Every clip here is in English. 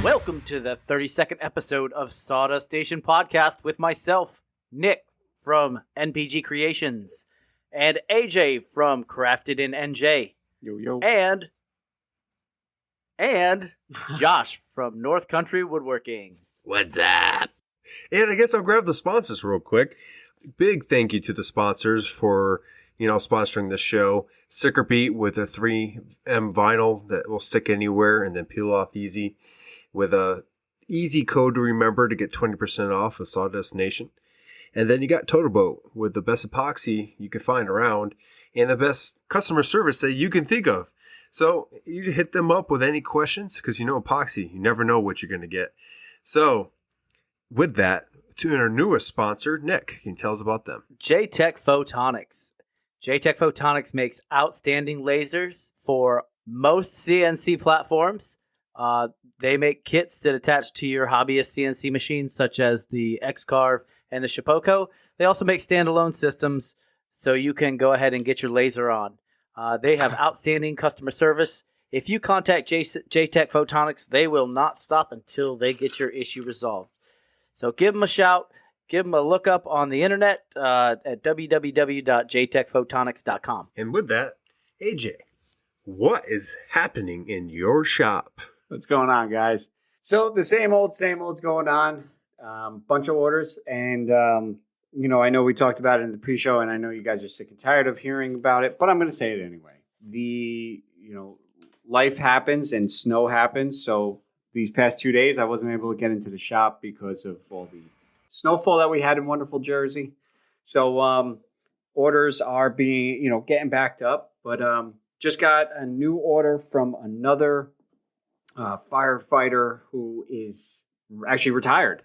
Welcome to the 32nd episode of Sawdust Station Podcast with myself, Nick from NPG Creations, and AJ from Crafted in NJ. Yo. And Josh from North Country Woodworking. What's up? And I guess I'll grab the sponsors real quick. Big thank you to the sponsors for, sponsoring the show. Sticker Beat with a 3M vinyl that will stick anywhere and then peel off easy with a easy code to remember to get 20% off of Sawdust Nation. And then you got Totalboat with the best epoxy you can find around and the best customer service that you can think of. So you hit them up with any questions because epoxy, you never know what you're going to get. So with that, to our newest sponsor, Nick, can you tell us about them? Jtechphotonics. Jtechphotonics makes outstanding lasers for most CNC platforms. They make kits that attach to your hobbyist CNC machines, such as the X-Carve and the Shapeoko. They also make standalone systems, so you can go ahead and get your laser on. They have outstanding customer service. If you contact Jtechphotonics, they will not stop until they get your issue resolved. So give them a shout. Give them a look up on the internet at www.jtechphotonics.com. And with that, AJ, what is happening in your shop? What's going on, guys? So the same old's going on. Bunch of orders. And, I know we talked about it in the pre-show, and I know you guys are sick and tired of hearing about it, but I'm going to say it anyway. Life happens and snow happens. So these past 2 days, I wasn't able to get into the shop because of all the snowfall that we had in wonderful Jersey. So orders are being, getting backed up. But just got a new order from another firefighter who is actually retired.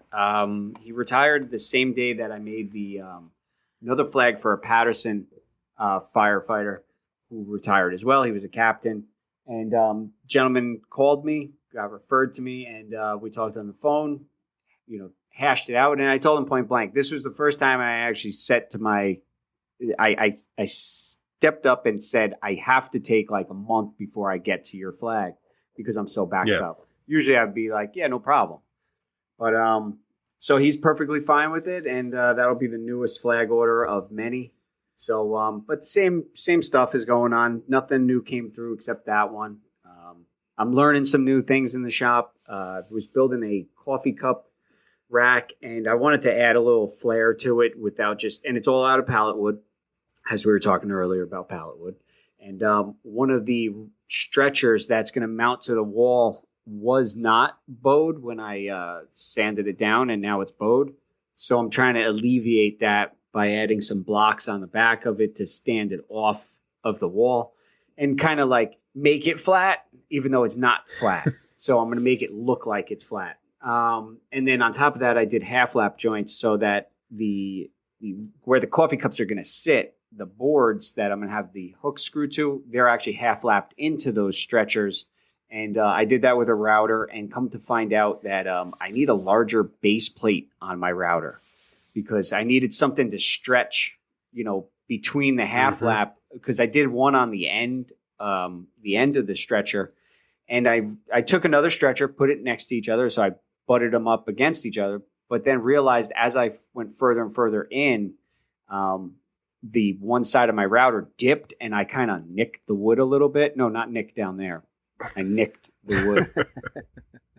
He retired the same day that I made the another flag for a Patterson firefighter who retired as well. He was a captain. And gentleman called me, got referred to me, and we talked on the phone, hashed it out. And I told him point blank, this was the first time I actually said to I stepped up and said, I have to take like a month before I get to your flag because I'm so backed up. Usually I'd be like, yeah, no problem. But so he's perfectly fine with it. And that'll be the newest flag order of many. So, but same stuff is going on. Nothing new came through except that one. I'm learning some new things in the shop. I was building a coffee cup rack, and I wanted to add a little flair to it without and it's all out of pallet wood, as we were talking earlier about pallet wood. And one of the stretchers that's going to mount to the wall was not bowed when I sanded it down, and now it's bowed. So I'm trying to alleviate that by adding some blocks on the back of it to stand it off of the wall and kind of like make it flat, even though it's not flat. So I'm going to make it look like it's flat. And then on top of that, I did half lap joints so that where the coffee cups are going to sit, the boards that I'm going to have the hook screwed to, they're actually half lapped into those stretchers. And I did that with a router, and come to find out that I need a larger base plate on my router because I needed something to stretch, between the half lap, because I did one on the end of the stretcher. And I took another stretcher, put it next to each other. So I butted them up against each other, but then realized as I went further and further in, the one side of my router dipped and I kind of nicked the wood a little bit. No, not nicked down there. I nicked the wood.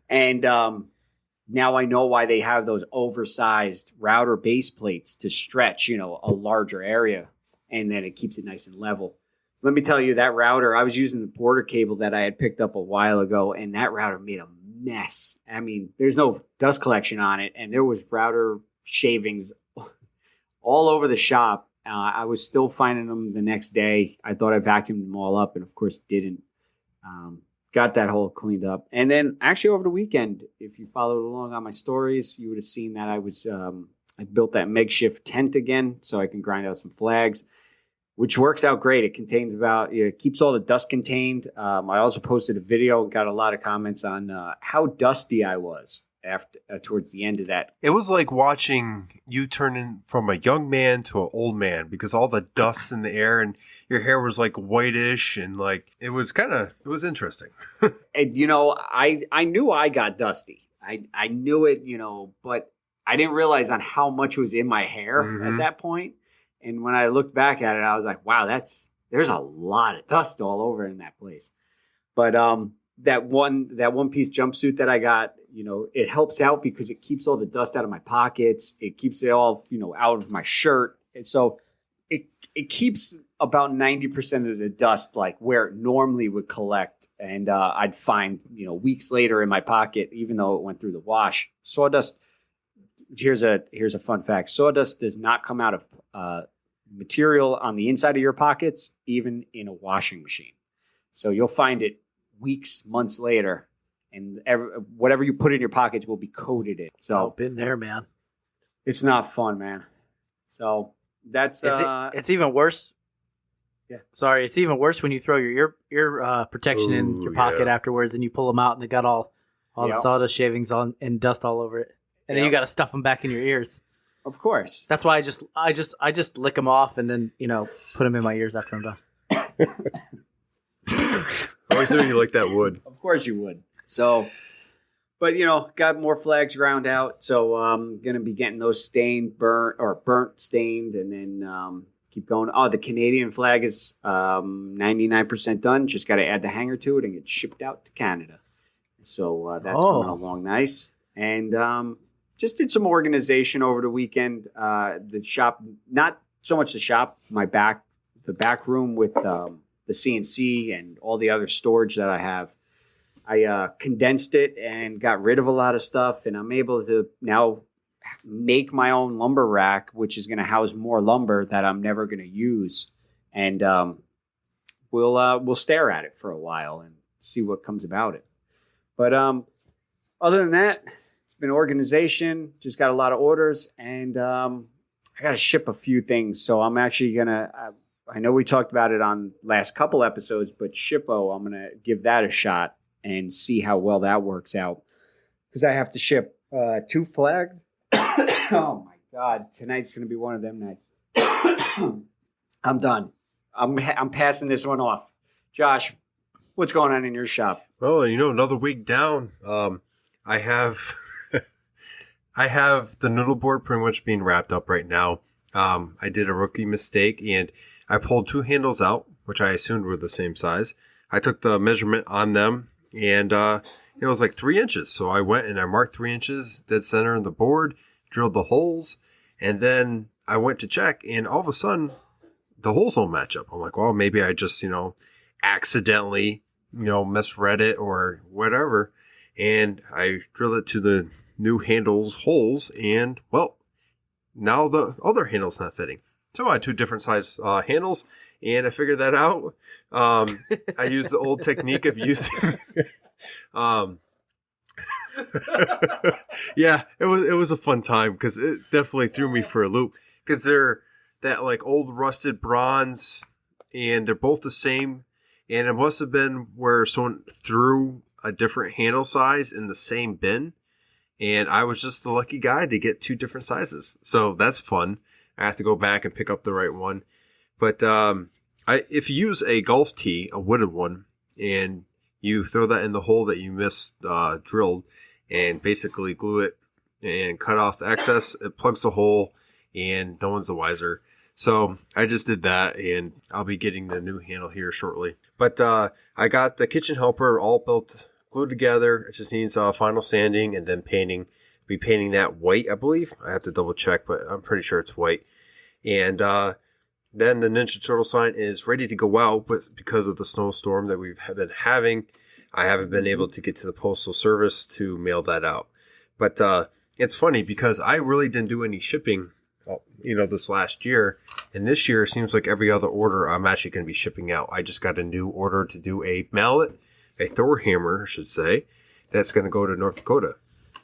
And now I know why they have those oversized router base plates to stretch, a larger area. And then it keeps it nice and level. Let me tell you, that router, I was using the border cable that I had picked up a while ago, and that router made a mess. I mean, there's no dust collection on it, and there was router shavings all over the shop. I was still finding them the next day. I thought I vacuumed them all up, and of course didn't. Got that hole cleaned up. And then actually over the weekend, if you followed along on my stories, you would have seen that I built that makeshift tent again so I can grind out some flags, which works out great. It contains it keeps all the dust contained. I also posted a video and got a lot of comments on how dusty I was. after towards the end of that. It was like watching you turn in from a young man to an old man because all the dust in the air and your hair was like whitish and like it was interesting. And I knew I got dusty. I knew it, but I didn't realize on how much was in my hair at that point. And when I looked back at it, I was like, wow, there's a lot of dust all over in that place. But that one piece jumpsuit that I got, it helps out because it keeps all the dust out of my pockets. It keeps it all, out of my shirt. And so it keeps about 90% of the dust like where it normally would collect. And I'd find, weeks later in my pocket, even though it went through the wash. Sawdust, here's a fun fact. Sawdust does not come out of material on the inside of your pockets, even in a washing machine. So you'll find it weeks, months later, and whatever you put in your pockets will be coated in. So been there, man. It's not fun, man. So that's it's even worse. Yeah. Sorry, it's even worse when you throw your ear protection in your pocket afterwards, and you pull them out, and they got all the sawdust shavings on and dust all over it, and then you got to stuff them back in your ears. Of course. That's why I just lick them off and then put them in my ears after I'm done. I always knew you like that wood. Of course you would. So, but got more flags ground out, so I'm gonna be getting those burnt, stained, and then keep going. Oh, the Canadian flag is 99% done. Just got to add the hanger to it and get shipped out to Canada. So that's coming along nice. And just did some organization over the weekend. The shop, not so much the shop, the back room with the CNC and all the other storage that I have. I condensed it and got rid of a lot of stuff, and I'm able to now make my own lumber rack, which is going to house more lumber that I'm never going to use. And we'll stare at it for a while and see what comes about it. But other than that, it's been organization. Just got a lot of orders, and I got to ship a few things. So I'm actually going to, I know we talked about it on last couple episodes, but Shippo, I'm going to give that a shot and see how well that works out. Because I have to ship 2 flags. Oh my God! Tonight's gonna be one of them nights. I'm done. I'm passing this one off. Josh, what's going on in your shop? Well, another week down. I have I have the noodle board pretty much being wrapped up right now. I did a rookie mistake and I pulled 2 handles out, which I assumed were the same size. I took the measurement on them and it was like 3 inches. So I went and I marked 3 inches dead center in the board, drilled the holes, and then I went to check, and all of a sudden, the holes don't match up. I'm like, well, maybe I just, accidentally, misread it or whatever. And I drilled it to the new handle's holes, and, well, now the other handle's not fitting. So I had 2 different size handles, and I figured that out. I used the old technique of using... yeah, it was a fun time because it definitely threw me for a loop because they're that like old rusted bronze and they're both the same, and it must have been where someone threw a different handle size in the same bin, and I was just the lucky guy to get 2 different sizes, so that's fun. I have to go back and pick up the right one, but if you use a golf tee, a wooden one, and you throw that in the hole that you drilled and basically glue it and cut off the excess. It plugs the hole and no one's the wiser. So I just did that and I'll be getting the new handle here shortly. But I got the kitchen helper all built, glued together. It just needs final sanding and then painting. Be painting that white, I believe. I have to double check, but I'm pretty sure it's white. And then the Ninja Turtle sign is ready to go out, but because of the snowstorm that we've been having, I haven't been able to get to the Postal Service to mail that out. But it's funny because I really didn't do any shipping, this last year. And this year, it seems like every other order I'm actually going to be shipping out. I just got a new order to do a mallet, a Thor hammer, I should say, that's going to go to North Dakota.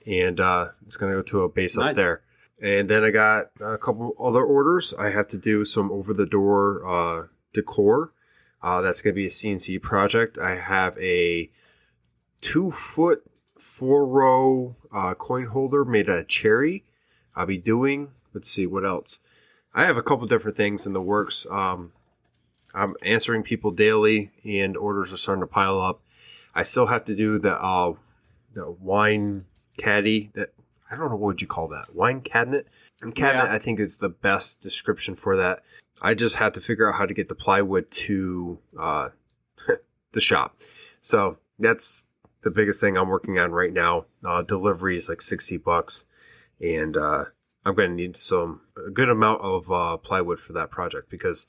And it's going to go to a base up there. And then I got a couple other orders. I have to do some over-the-door decor. That's going to be a CNC project. I have a 2-foot 4-row coin holder made out of cherry. I'll be doing, let's see, what else? I have a couple different things in the works. I'm answering people daily, and orders are starting to pile up. I still have to do the wine caddy. That I don't know, what would you call that? Wine cabinet? And cabinet, I think, is the best description for that. I just have to figure out how to get the plywood to the shop. So that's the biggest thing I'm working on right now. Delivery is like $60, and I'm going to need a good amount of plywood for that project, because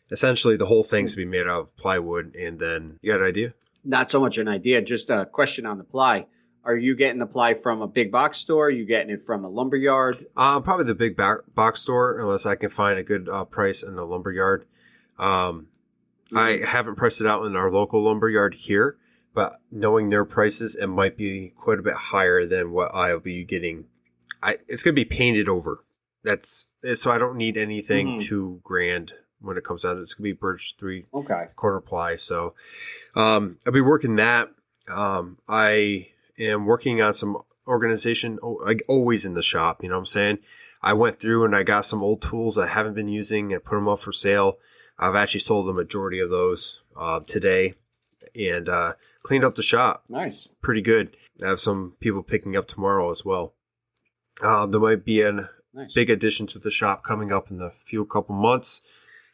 essentially the whole thing's to be made out of plywood. And then, you got an idea? Not so much an idea, just a question on the ply. Are you getting the ply from a big box store? Are you getting it from a lumber yard? Probably the big box store, unless I can find a good price in the lumber yard. I haven't priced it out in our local lumber yard here, but knowing their prices, it might be quite a bit higher than what I'll be getting. It's going to be painted over. So I don't need anything too grand when it comes out. It's going to be birch 3/4 ply. So I'll be working that. I am working on some organization, like always in the shop. You know what I'm saying? I went through and I got some old tools I haven't been using and put them up for sale. I've actually sold the majority of those today, and cleaned up the shop. Nice. Pretty good. I have some people picking up tomorrow as well. There might be a big addition to the shop coming up in the couple months.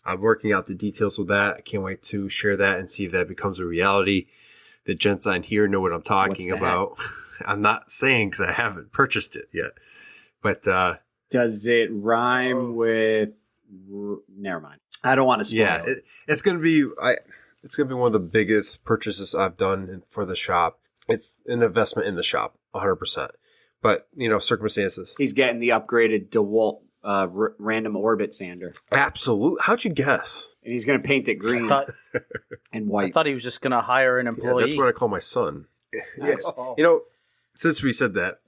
I'm working out the details with that. I can't wait to share that and see if that becomes a reality. The gents on here know what I'm talking about. I'm not saying because I haven't purchased it yet. But does it rhyme with? Never mind. I don't want to spoil. Yeah, it's going to be. It's going to be one of the biggest purchases I've done for the shop. It's an investment in the shop, 100%. But circumstances. He's getting the upgraded DeWalt random orbit sander. Absolutely. How'd you guess? And he's going to paint it green and white. I thought he was just going to hire an employee. Yeah, that's what I call my son. Nice. Yeah. Since we said that,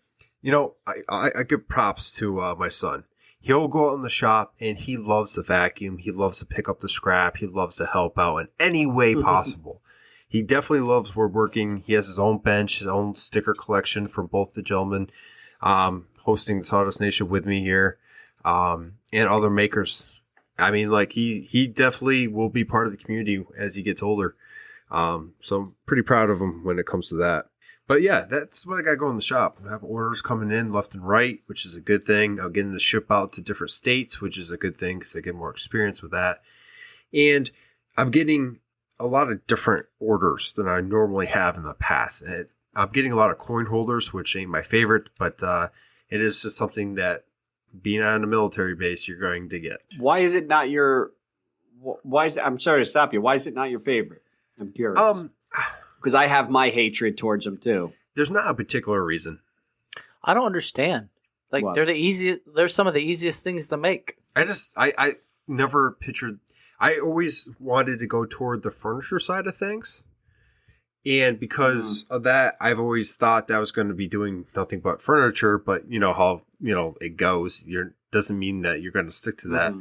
I give props to my son. He'll go out in the shop and he loves to vacuum. He loves to pick up the scrap. He loves to help out in any way possible. He definitely loves woodworking. He has his own bench, his own sticker collection from both the gentlemen hosting the Sawdust Nation with me here, and other makers. I mean, like he definitely will be part of the community as he gets older. So I'm pretty proud of him when it comes to that. But yeah, that's what I got going in the shop. I have orders coming in left and right, which is a good thing. I'm getting to ship out to different states, which is a good thing because I get more experience with that. And I'm getting a lot of different orders than I normally have in the past. And I'm getting a lot of coin holders, which ain't my favorite, but it is just something that being on a military base, you're going to get. Why is it not your? I'm sorry to stop you. Why is it not your favorite? I'm curious. Because I have my hatred towards them too. There's not a particular reason. I don't understand. Like What? they're some of the easiest things to make. I never pictured. I always wanted to go toward the furniture side of things. And because of that, I've always thought that I was going to be doing nothing but furniture. But you know how, it goes. Doesn't mean that you're going to stick to that.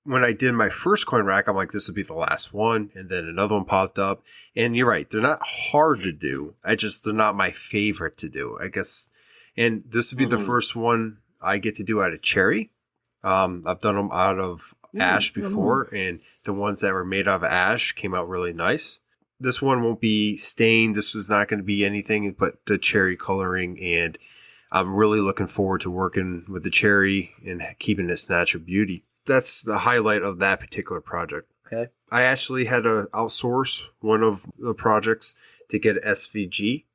When I did my first coin rack, I'm like, this would be the last one. And then another one popped up. And you're right. They're not hard to do. They're not my favorite to do, I guess. And this would be the first one I get to do out of cherry. I've done them out of ash before. And the ones that were made out of ash came out really nice. This one won't be stained. This is not going to be anything but the cherry coloring. And I'm really looking forward to working with the cherry and keeping its natural beauty. That's the highlight of that particular project. Okay. I actually had to outsource one of the projects to get SVG,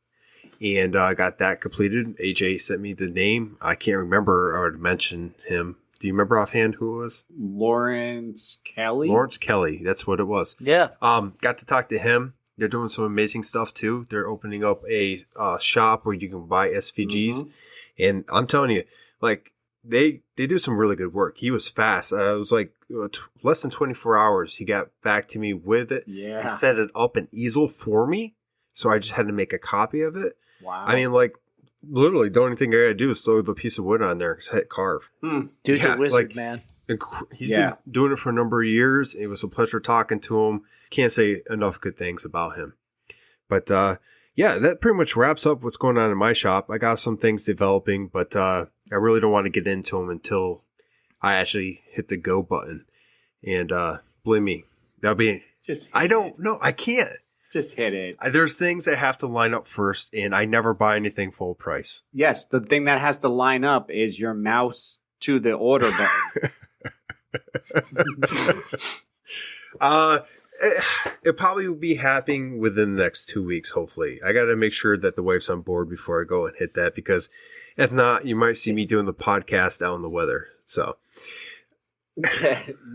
and I got that completed. AJ sent me the name. I can't remember or mention him. Do you remember offhand who it was? Lawrence Kelly. Lawrence Kelly. That's what it was. Yeah. Got to talk to him. They're doing some amazing stuff too. They're opening up a shop where you can buy SVGs, and I'm telling you, like. They do some really good work. He was fast. It was like less than 24 hours. He got back to me with it. Yeah. He set it up an easel for me. So I just had to make a copy of it. Wow. I mean, like, literally, the only thing I got to do is throw the piece of wood on there, hit carve. Dude's a wizard, man. He's been doing it for a number of years. It was a pleasure talking to him. Can't say enough good things about him. But yeah, that pretty much wraps up what's going on in my shop. I got some things developing, but I really don't want to get into them until I actually hit the go button. And believe me, that'll be... I don't know. I can't. Just hit it. There's things that have to line up first, and I never buy anything full price. Yes, the thing that has to line up is your mouse to the order button. It probably will be happening within the next 2 weeks, hopefully. I got to make sure that the wife's on board before I go and hit that, because if not, you might see me doing the podcast out in the weather. So,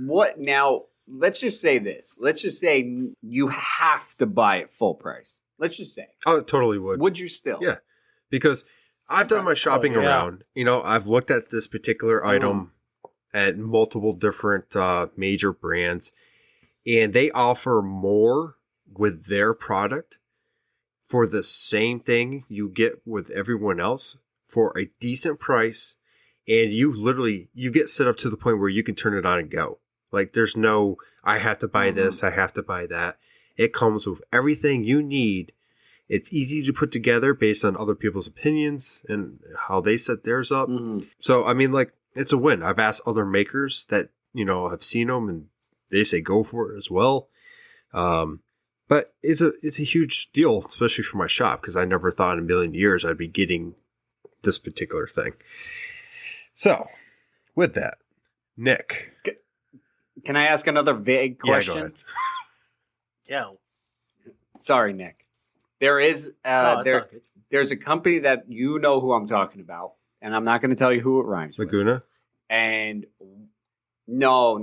what now? Let's just say this. Let's just say you have to buy it full price. Let's just say. I totally would. Would you still? Yeah, because I've done my shopping around. You know, I've looked at this particular item at multiple different major brands, and they offer more with their product for the same thing you get with everyone else for a decent price, and you get set up to the point where you can turn it on and go. Like, there's no, I have to buy this, I have to buy that. It comes with everything you need. It's easy to put together based on other people's opinions and how they set theirs up. So, I mean, like, it's a win. I've asked other makers that, you know, have seen them, and they say go for it as well. But it's a huge deal, especially for my shop, because I never thought in a million years I'd be getting this particular thing. So, with that, Nick. Can I ask another vague question? Yeah, go ahead. Yeah. Sorry, Nick. There is there's a company that you know who I'm talking about, and I'm not going to tell you who it rhymes with. Laguna? And no.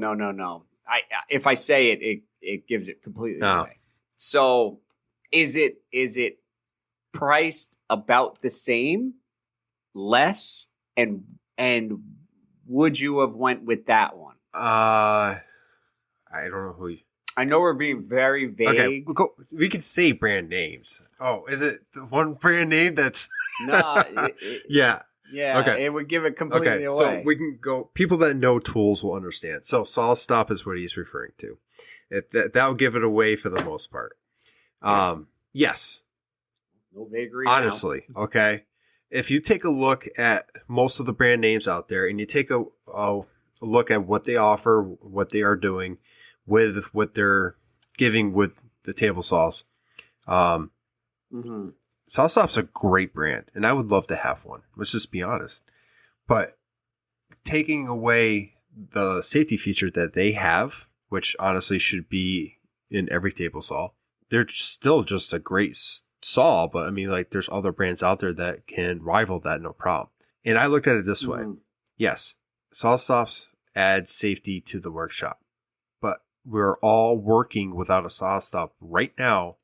If I say it gives it completely away. So is it priced about the same, less, and would you have went with that one? I don't know who. I know we're being very vague. Okay, we can say brand names. Oh, is it the one brand name that's? No. Yeah. Yeah. Okay. It would give it completely away. So we can go. People that know tools will understand. So Sawstop is what he's referring to. That will give it away for the most part. Yes. No vagary. Honestly, okay. If you take a look at most of the brand names out there, and you take a look at what they offer, what they are doing with what they're giving with the table saws. Sawstop's a great brand, and I would love to have one. Let's just be honest. But taking away the safety feature that they have, which honestly should be in every table saw, they're still just a great saw. But I mean, like, there's other brands out there that can rival that, no problem. And I looked at it this way. Yes, Sawstops add safety to the workshop, but we're all working without a Sawstop right now.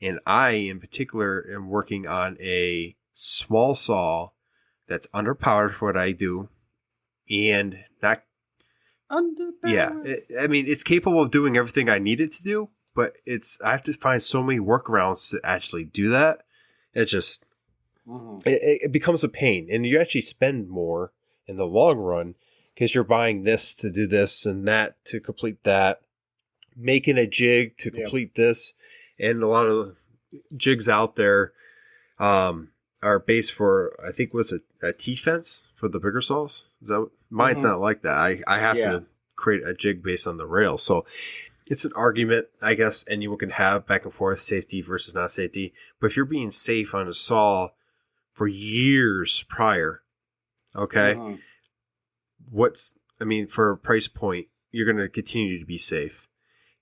And I, in particular, am working on a small saw that's underpowered for what I do, and not underpowered. Yeah, I mean, it's capable of doing everything I need it to do, but I have to find so many workarounds to actually do that. It just it becomes a pain, and you actually spend more in the long run because you're buying this to do this and that to complete that, making a jig to complete this. And a lot of jigs out there are based for, I think, was it a T-fence for the bigger saws? Is that mine's not like that. I have to create a jig based on the rail. So it's an argument, I guess, anyone can have back and forth, safety versus not safety. But if you're being safe on a saw for years prior, okay, for a price point, you're going to continue to be safe.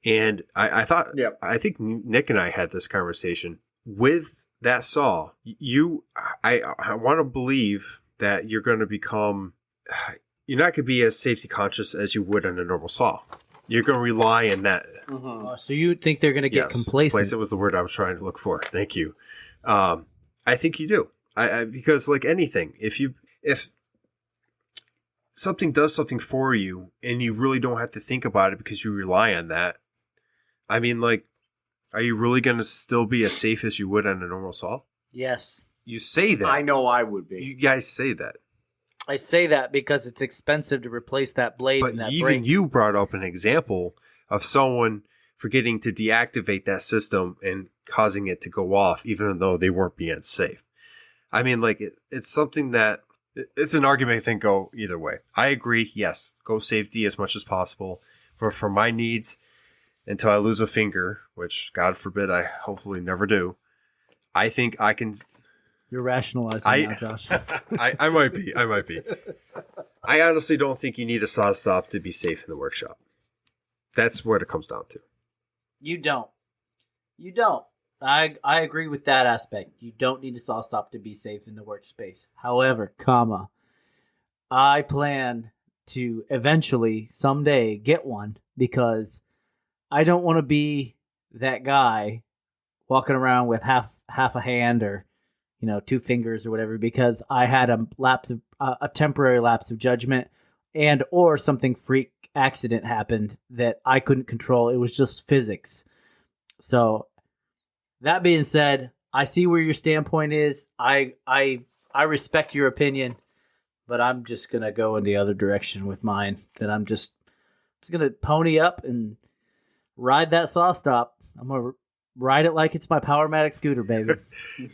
And I think Nick and I had this conversation with that saw. I want to believe that you're going to become, you're not going to be as safety conscious as you would on a normal saw. You're going to rely on that. So you think they're going to get complacent? Complacent was the word I was trying to look for. Thank you. I think you do. Because like anything, if something does something for you and you really don't have to think about it because you rely on that, I mean, like, are you really going to still be as safe as you would on a normal saw? Yes. You say that. I know I would be. You guys say that. I say that because it's expensive to replace that blade and that brake. But even you brought up an example of someone forgetting to deactivate that system and causing it to go off, even though they weren't being safe. I mean, like, it's something that it's an argument I think go either way. I agree. Yes. Go safety as much as possible for my needs until I lose a finger, which God forbid I hopefully never do. I think I can. You're rationalizing now, Josh. I might be. I honestly don't think you need a saw stop to be safe in the workshop. That's what it comes down to. You don't. I agree with that aspect. You don't need a saw stop to be safe in the workspace. However, I plan to eventually someday get one because I don't want to be that guy walking around with half a hand or 2 fingers or whatever because I had a temporary lapse of judgment and or something freak accident happened that I couldn't control. It was just physics. So that being said, I see where your standpoint is. I respect your opinion, but I'm just gonna go in the other direction with mine. That I'm just gonna pony up and ride that saw stop. I'm gonna ride it like it's my Powermatic scooter, baby.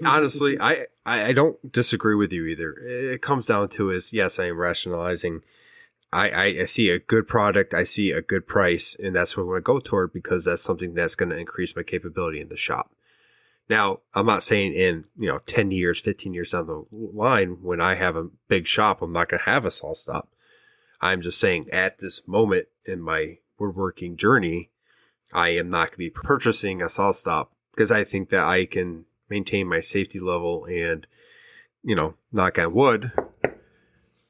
Honestly, I don't disagree with you either. It comes down to is yes, I am rationalizing. I see a good product, I see a good price, and that's what I'm going to go toward because that's something that's going to increase my capability in the shop. Now, I'm not saying in 10 years, 15 years down the line when I have a big shop, I'm not going to have a saw stop. I'm just saying at this moment in my woodworking journey, I am not going to be purchasing a saw stop because I think that I can maintain my safety level and, knock on wood,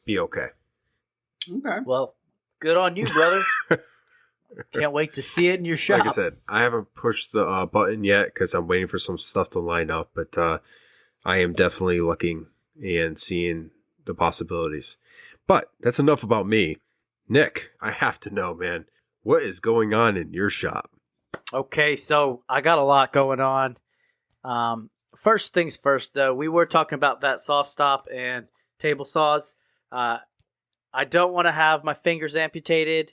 be okay. Okay. Well, good on you, brother. Can't wait to see it in your shop. Like I said, I haven't pushed the button yet because I'm waiting for some stuff to line up, but I am definitely looking and seeing the possibilities. But that's enough about me. Nick, I have to know, man, what is going on in your shop? Okay, so I got a lot going on. First things first, though, we were talking about that saw stop and table saws. I don't want to have my fingers amputated,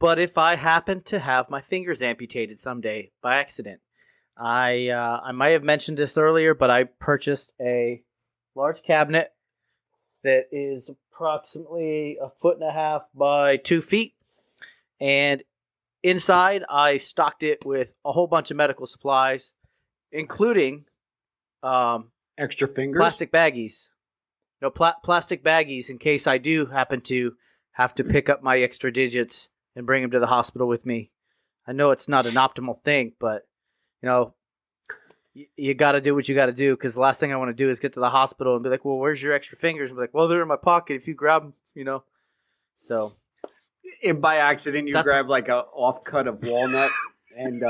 but if I happen to have my fingers amputated someday by accident, I might have mentioned this earlier, but I purchased a large cabinet that is approximately 1.5 feet by 2 feet, and inside I stocked it with a whole bunch of medical supplies, including Extra fingers? plastic baggies. Plastic baggies in case I do happen to have to pick up my extra digits and bring them to the hospital with me. I know it's not an optimal thing, but you got to do what you got to do because the last thing I want to do is get to the hospital and be like, well, where's your extra fingers? And be like, well, they're in my pocket if you grab them, So If by accident you grab like a offcut of walnut and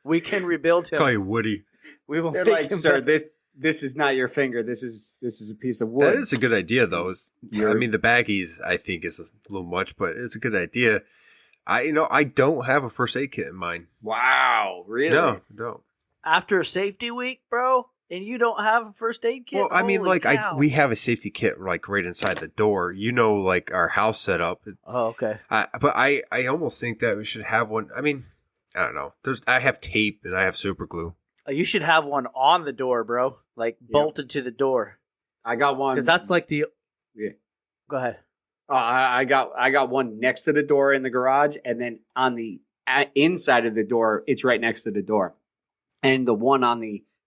we can rebuild him. Call you Woody. We will they're make like, him sir, better. this is not your finger. This is a piece of wood. That is a good idea, though. The baggies, I think, is a little much, but it's a good idea. I don't have a first aid kit in mine. Wow, really? No. After safety week, bro, and you don't have a first aid kit? Well, I mean, Holy cow. we have a safety kit like right inside the door. Like our house setup. Oh, okay. But I almost think that we should have one. I mean, I don't know. I have tape and I have super glue. You should have one on the door, bro. Like bolted to the door. I got one because that's like the. Yeah. Go ahead. I got one next to the door in the garage, and then on the inside of the door, it's right next to the door. And the one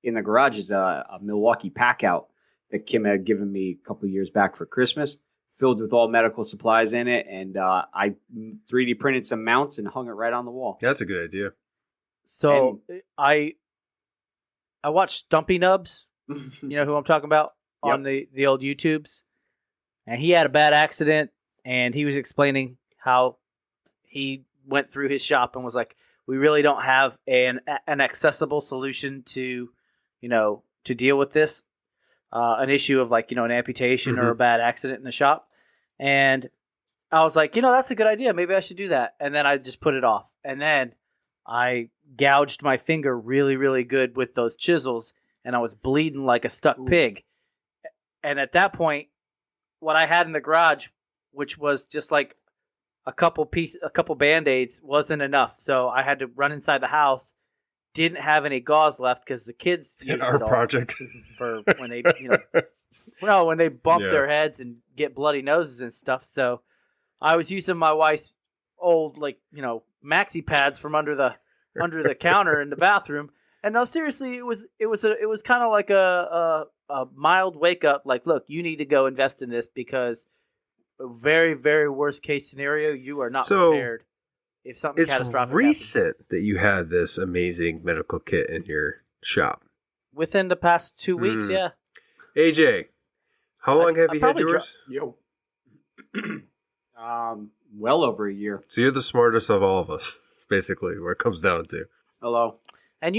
in the garage is a Milwaukee pack out that Kim had given me a couple of years back for Christmas, filled with all medical supplies in it, and I 3D printed some mounts and hung it right on the wall. That's a good idea. So I watched Stumpynubs. You know who I'm talking about on the old YouTubes. And he had a bad accident, and he was explaining how he went through his shop and was like, we really don't have an accessible solution to deal with this, an issue of like, an amputation or a bad accident in the shop. And I was like, that's a good idea. Maybe I should do that. And then I just put it off. And then I gouged my finger really, really good with those chisels, and I was bleeding like a stuck pig. And at that point, what I had in the garage, which was just like a couple Band-Aids wasn't enough. So I had to run inside the house. Didn't have any gauze left because the kids used Our it all project. for when they, when they bump their heads and get bloody noses and stuff. So I was using my wife's old, maxi pads from under the counter in the bathroom. And no, seriously, it was kind of like a mild wake up. Like, look, you need to go invest in this because very, very worst case scenario, you are not prepared if something catastrophic It's recent that you had this amazing medical kit in your shop. Within the past 2 weeks, yeah. AJ, how long have you had yours? Well over a year. So you're the smartest of all of us, basically, where it comes down to. Hello. And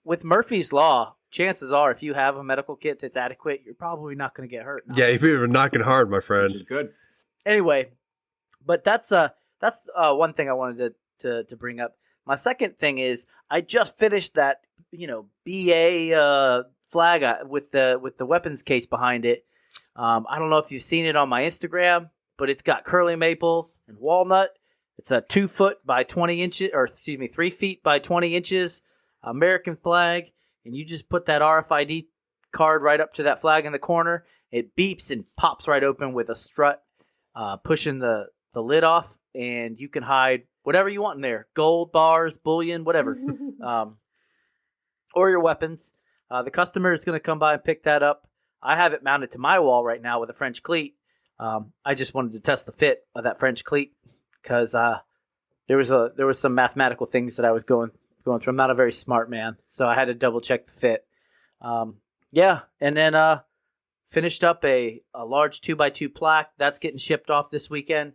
with Murphy's Law, chances are if you have a medical kit that's adequate, you're probably not going to get hurt. Yeah, you've been knocking hard, my friend. Which is good. Anyway, but that's one thing I wanted to bring up. My second thing is I just finished that BA flag with the weapons case behind it. I don't know if you've seen it on my Instagram, but it's got curly maple and walnut. It's a 2 foot by 20 inches, 3 feet by 20 inches, American flag, and you just put that RFID card right up to that flag in the corner. It beeps and pops right open with a strut, pushing the lid off, and you can hide whatever you want in there: gold bars, bullion, whatever, or your weapons. The customer is going to come by and pick that up. I have it mounted to my wall right now with a French cleat. I just wanted to test the fit of that French cleat because there was some mathematical things that I was going through. I'm not a very smart man, so I had to double check the fit. And then finished up a large 2x2 plaque that's getting shipped off this weekend.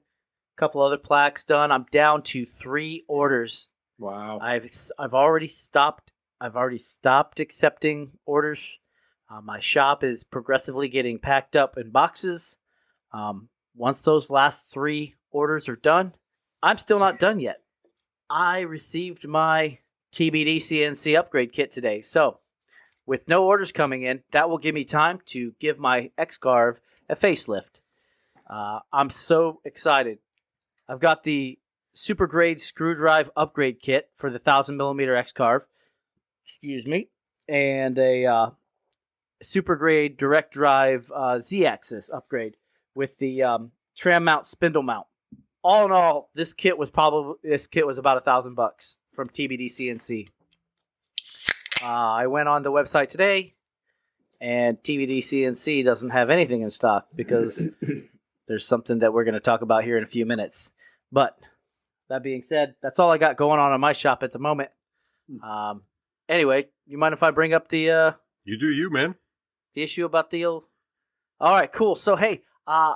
A couple other plaques done. I'm down to 3 orders. Wow. I've already stopped accepting orders. My shop is progressively getting packed up in boxes. Once those last 3 orders are done, I'm still not done yet. I received my TBD CNC upgrade kit today. So with no orders coming in, that will give me time to give my X-Carve a facelift. I'm so excited. I've got the super grade screw drive upgrade kit for the 1000mm X-Carve. Excuse me. And a super grade direct drive Z-axis upgrade with the tram mount spindle mount. All in all, this kit was about $1,000 from TBD CNC. I went on the website today, and TBD CNC doesn't have anything in stock because there's something that we're going to talk about here in a few minutes. But that being said, that's all I got going on in my shop at the moment. Anyway, you mind if I bring up the You do you, man. the issue about the old... All right, cool. So, hey, I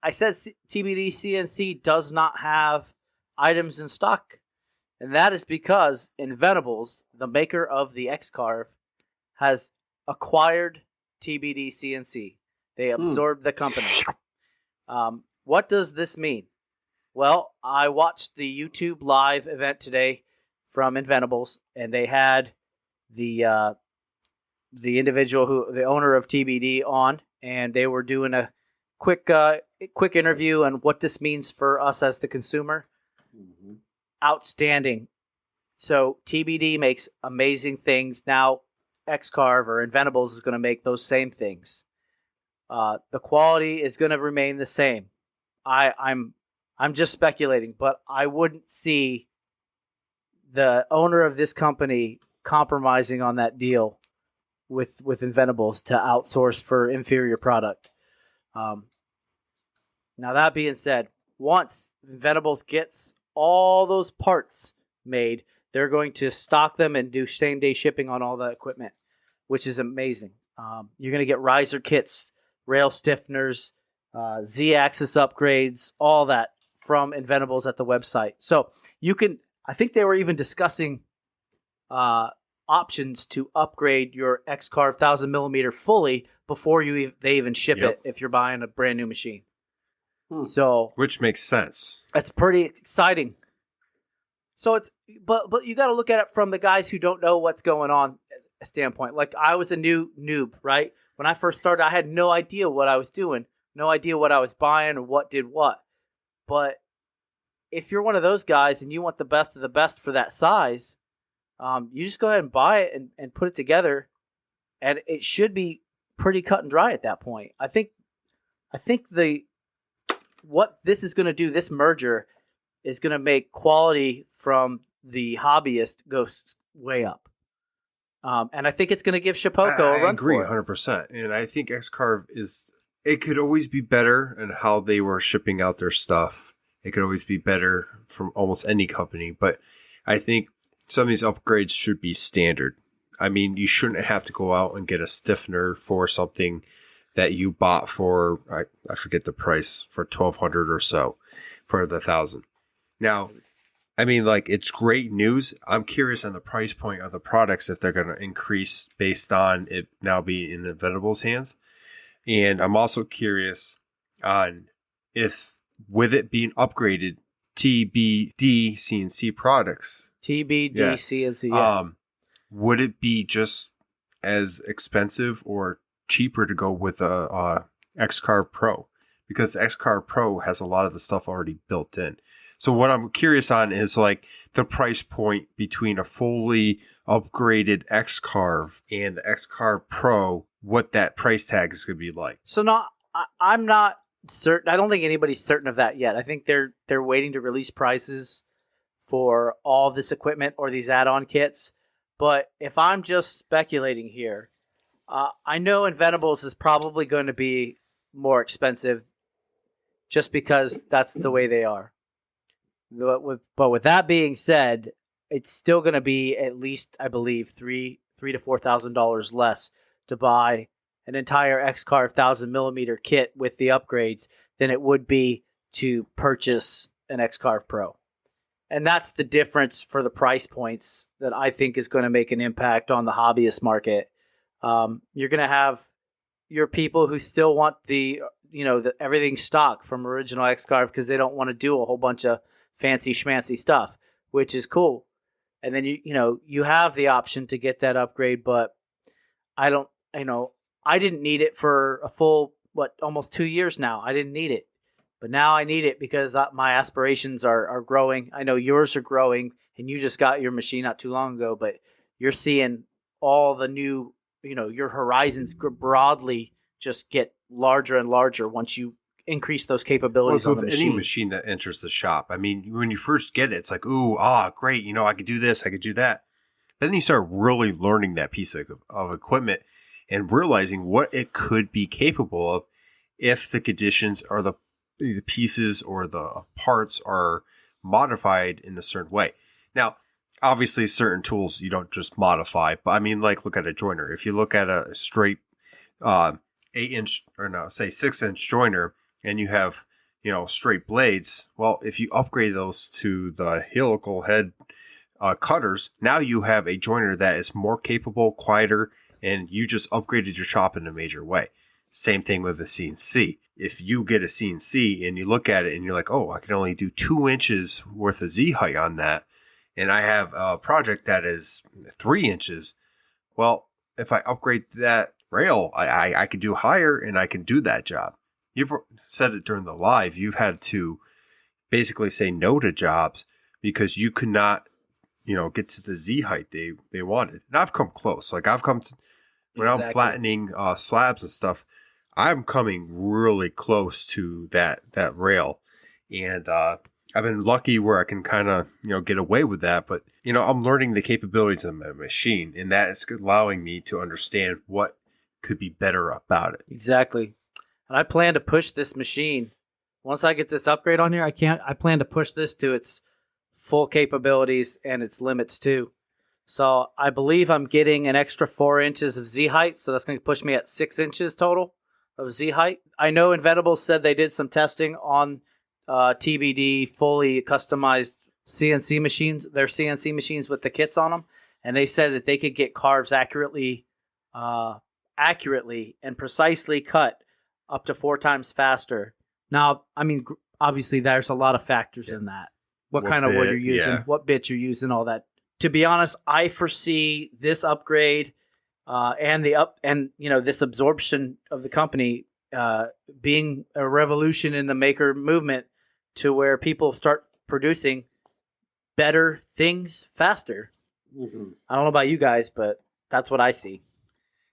said TBD CNC does not have items in stock. And that is because Inventables, the maker of the X-Carve, has acquired TBD CNC. They absorbed the company. What does this mean? Well, I watched the YouTube live event today from Inventables, and they had the individual the owner of TBD on, and they were doing a quick interview on what this means for us as the consumer. Mm-hmm. Outstanding. So TBD makes amazing things. Now X-Carve or Inventables is going to make those same things. The quality is going to remain the same. I'm just speculating, but I wouldn't see the owner of this company compromising on that deal with Inventables to outsource for inferior product. Now that being said, once Inventables gets all those parts made, they're going to stock them and do same-day shipping on all the equipment, which is amazing. You're going to get riser kits, rail stiffeners, Z-axis upgrades, all that from Inventables at the website. So you can, I think they were even discussing options to upgrade your X-Carve 1000mm fully before they even ship it if you're buying a brand new machine. So, which makes sense. That's pretty exciting. So but you got to look at it from the guys who don't know what's going on standpoint. Like I was a new noob, right? When I first started, I had no idea what I was doing, no idea what I was buying or what did what. But if you're one of those guys and you want the best of the best for that size, you just go ahead and buy it and put it together, and it should be pretty cut and dry at that point. I think what this is going to do, this merger, is going to make quality from the hobbyist go way up. And I think it's going to give Shapeoko a run. I agree for it. 100%. And I think X-Carve it could always be better in how they were shipping out their stuff. It could always be better from almost any company. But I think some of these upgrades should be standard. I mean, you shouldn't have to go out and get a stiffener for something that you bought for, I forget the price, for $1,200 or so for the 1,000. Now, I mean, like, it's great news. I'm curious on the price point of the products, if they're going to increase based on it now being in Inventables' hands. And I'm also curious on if, with it being upgraded, TBD CNC products. TBD CNC, yeah. Would it be just as expensive or cheaper to go with a X-Carve Pro? Because X-Carve Pro has a lot of the stuff already built in. So what I'm curious on is like the price point between a fully upgraded X-Carve and the X-Carve Pro, what that price tag is going to be like. So I'm not certain. I don't think anybody's certain of that yet. I think they're waiting to release prices for all this equipment or these add-on kits. But if I'm just speculating here, I know Inventables is probably going to be more expensive just because that's the way they are. But with that being said, it's still going to be at least, I believe, $3,000 to $4,000 less to buy an entire X-Carve 1000mm kit with the upgrades than it would be to purchase an X-Carve Pro. And that's the difference for the price points that I think is going to make an impact on the hobbyist market. You're going to have your people who still want the everything stock from original X-Carve because they don't want to do a whole bunch of fancy schmancy stuff, which is cool. And then you have the option to get that upgrade, but I didn't need it for a full almost 2 years now. I didn't need it. But now I need it because my aspirations are growing. I know yours are growing, and you just got your machine not too long ago, but you're seeing all the new, your horizons broadly just get larger and larger once you increase those capabilities on the machine. Any machine that enters the shop, I mean, when you first get it, it's like, great, I could do this, I could do that. But then you start really learning that piece of equipment and realizing what it could be capable of if the conditions or the pieces or the parts are modified in a certain way. Now, obviously, certain tools you don't just modify, but I mean, like, look at a joiner. If you look at a straight 6-inch joiner and you have, straight blades, well, if you upgrade those to the helical head cutters, now you have a joiner that is more capable, quieter, and you just upgraded your shop in a major way. Same thing with a CNC. If you get a CNC and you look at it and you're like, I can only do 2 inches worth of Z height on that, and I have a project that is 3 inches, well, if I upgrade that rail, I can do higher and I can do that job. You've said it during the live. You've had to basically say no to jobs because you could not, get to the Z height they wanted. And I've come close. Like when I'm flattening slabs and stuff, I'm coming really close to that rail. And I've been lucky where I can kind of, get away with that. But, I'm learning the capabilities of my machine, and that is allowing me to understand what could be better about it. Exactly. And I plan to push this machine. Once I get this upgrade on here, I plan to push this to its full capabilities and its limits too. So I believe I'm getting an extra 4 inches of Z height. So that's going to push me at 6 inches total of Z height. I know Inventables said they did some testing on TBD fully customized CNC machines, their CNC machines with the kits on them. And they said that they could get carves accurately and precisely cut up to 4 times faster. Now, I mean, obviously there's a lot of factors in that. What kind of wood you're using, what bit you're using, all that. To be honest, I foresee this upgrade and this absorption of the company being a revolution in the maker movement to where people start producing better things faster. Mm-hmm. I don't know about you guys, but that's what I see.